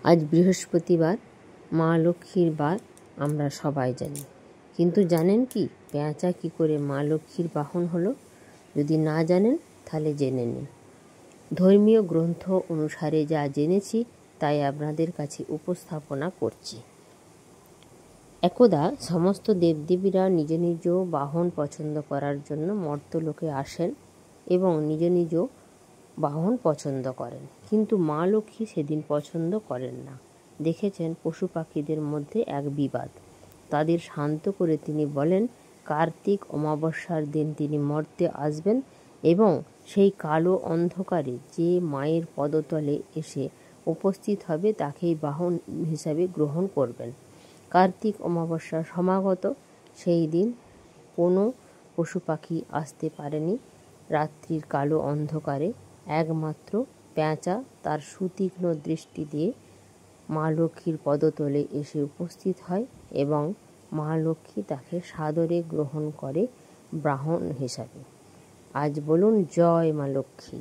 আজ বৃহস্পতিবার, মা লক্ষ্মীর বার আমরা সবাই জানি। কিন্তু জানেন কি পেঁচা কী করে মা লক্ষ্মীর বাহন হলো? যদি না জানেন তাহলে জেনে নিন। ধর্মীয় গ্রন্থ অনুসারে যা জেনেছি তাই আপনাদের কাছে উপস্থাপনা করছি। একদা সমস্ত দেবদেবীরা নিজ নিজ বাহন পছন্দ করার জন্য মর্ত্যলোকে আসেন এবং নিজ নিজ বাহন পছন্দ করেন, কিন্তু মা লক্ষ্মী সেদিন পছন্দ করেন না। দেখেছেন পশু পাখিদের মধ্যে এক বিবাদ। তাদের শান্ত করে তিনি বলেন, কার্তিক অমাবস্যার দিন তিনি মর্তে আসবেন এবং সেই কালো অন্ধকারে যে মায়ের পদতলে এসে উপস্থিত হবে তাকেই বাহন হিসাবে গ্রহণ করবেন। কার্তিক অমাবস্যা সমাগত। সেই দিন কোনো পশু পাখি আসতে পারেনি। রাত্রির কালো অন্ধকারে একমাত্র পেঁচা তার সুতীক্ষ্ণ দৃষ্টি দিয়ে মা লক্ষ্মীর পদতলে এসে উপস্থিত হয় এবং মা লক্ষ্মী তাকে সাদরে গ্রহণ করে বাহন হিসাবে। আজ বলুন জয় মা লক্ষ্মী।